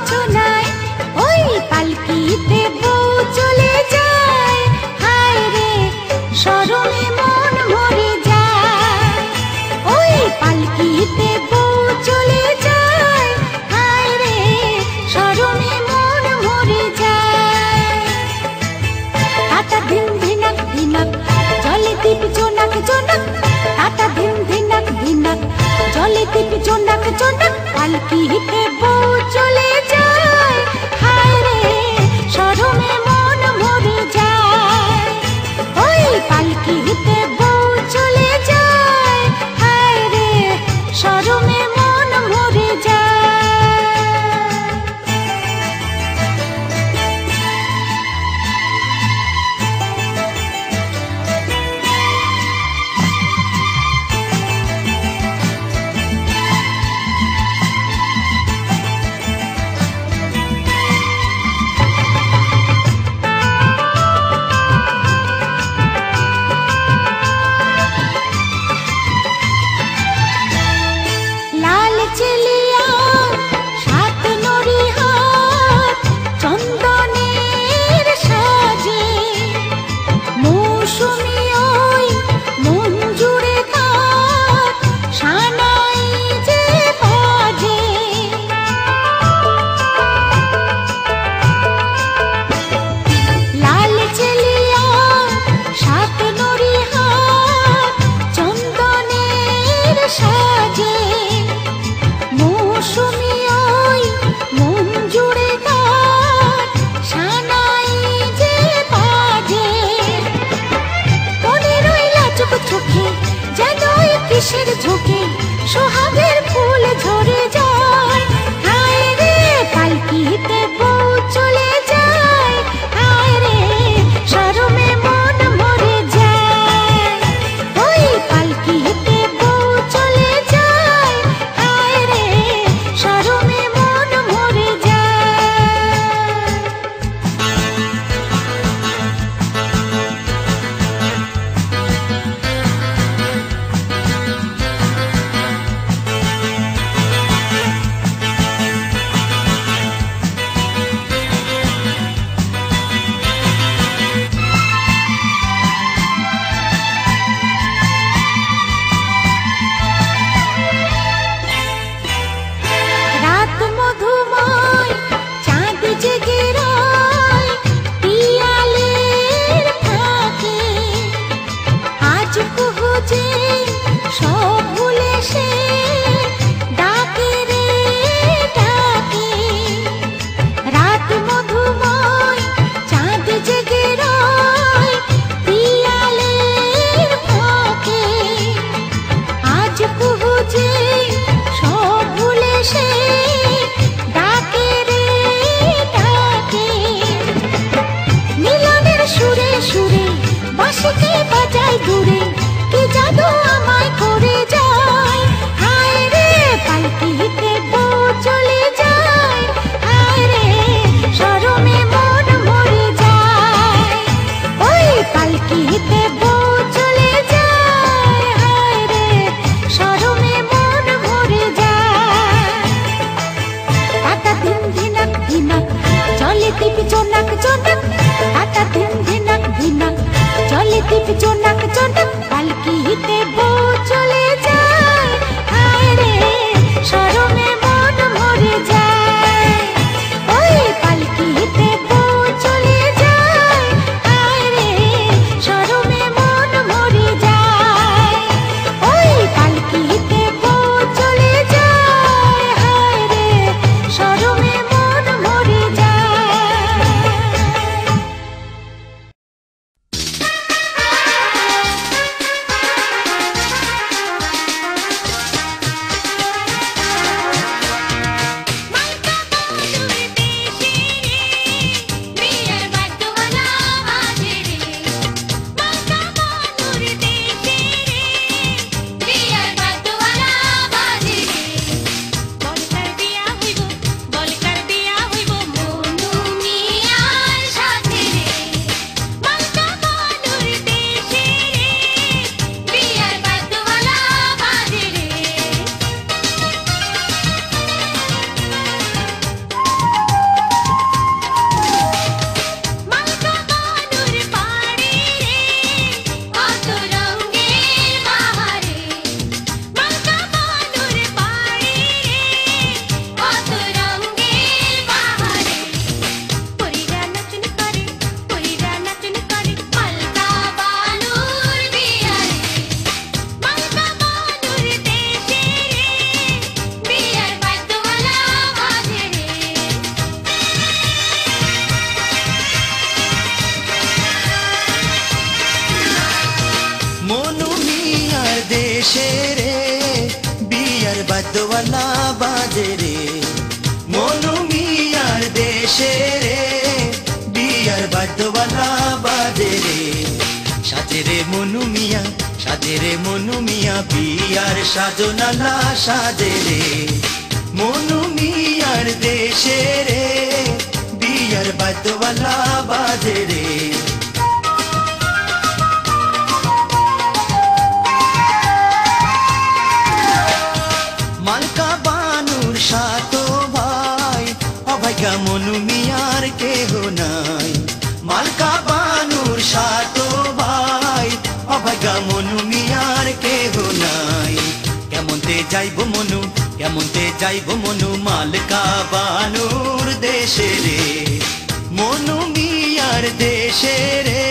বাজনায় ওই পালকিতে বউ চলে যায়। হায় রে শরমে মন মরে যায়, ওই পালকিতে বউ চলে যায়। হায় রে শরমে মন মরে যায়। তাতা ধিন ধিনাক ধিনাক জলে দীপ জোনাক জোনাক, তাতা ধিন ধিনাক ধিনাক জলে দীপ জোনাক জোনাক, পালকিতে বউ চলে যায়। হায় রে শরমে মন মরে যায়, ওই পালকিতে বউ চলে যায়। হায় রে শরমে মন মরে যায়। কিসের ঝোঁকে সোহাগের ফুল ঝরে যায়। হায় রে পালকিতে বউ চলে যায়। হায় রে শরমে মন মরে যায়, ওই পালকিতে বউ চলে যায়। হায় রে শরমে মন মরে যায়। দূরে কি জাদু আমায় করে যায়। হায় রে পালকিতে বউ চলে যায়। হায় রে শরমে মন মরে যায়, ওই পালকিতে বউ চলে যায়। হায় রে শরমে মন মরে যায়। তাতা ধিন ধিনাক ধিনাক জলে দীপ জোনাক জোনাক, তাতা ধিন ধিনাক ধিনাক জলে দীপ জোনাক জোনাক, পালকিতে বউ চলে যায়। হায় রে শরমে মন মরে যায়, ওই পালকিতে বউ চলে যায়। হায় রে শরমে মন মরে যায়, ওই পালকিতে বউ চলে যায়। হায় রে শরমে মন মরে যায়। দেশে রে বিয়ার বাদ্যওয়ালা বাজে রে মনু মিয়ার দেশে রে বিয়ার বাদ্যওয়ালা বাজে রে সাজে রে মনু মিয়া সাজে রে মনু মিয়া বিয়ার সাজনালা সাজে রে মনু মিয়ার দেশে রে বিয়ার বাদ্যওয়ালা বাজে রে মালকা বানুর সাতো ভাই অভাগা মনু মিয়ার কেহ নাই মালকা বানুর সাতো ভাই অভাগা মনু মিয়ার কেহ নাই কেমনতে যাইব মনু কেমনতে যাইব মনু মালকা বানুর দেশে রে মনু মিয়ার দেশে রে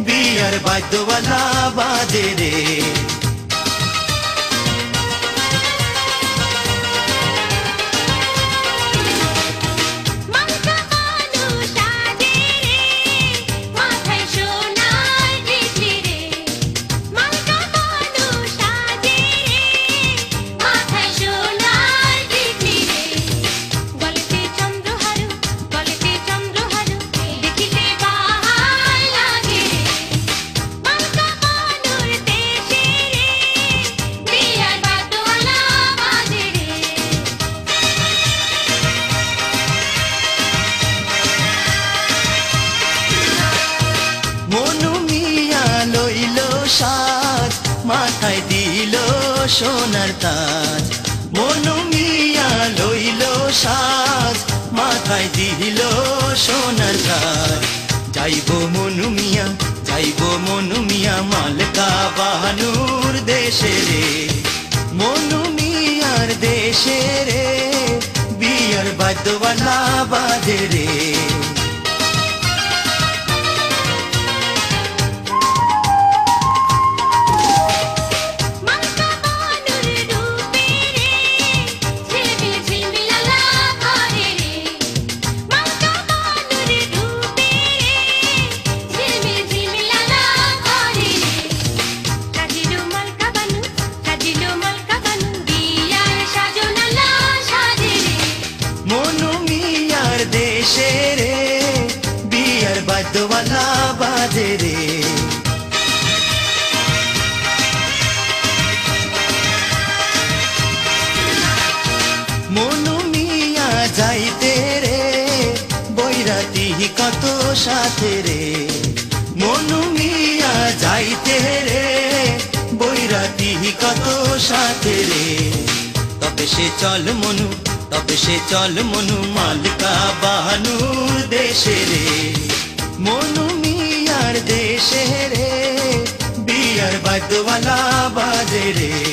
বিয়ার বাদ্যওয়ালা বাজে রে মনু মিয়া লইল সাজ মাথায় দিল সোনার তাজ মনু মিয়া লইল সাজ মাথায় দিল সোনার তাজ যাইব মনু মিয়া যাইব মনু মিয়া মালকা বানুর দেশে রে মনু মিয়ার দেশে রে বিয়ার বাদ্যওয়ালা বাজে রে মনু মিয়ার দেশে রে বিয়ার বাদ্যওয়ালা বাজে রে মনু মিয়া যাইতে রে বৈরাতি কত সাথে রে মনু মিয়া যাইতে রে বৈরাতি কত সাথে রে তবে সে চল মনু তবে সে চল মনু মালকা বানুর দেশে রে মনু মিয়ার দেশে রে বিয়ার বাদ্যওয়ালা বাজে রে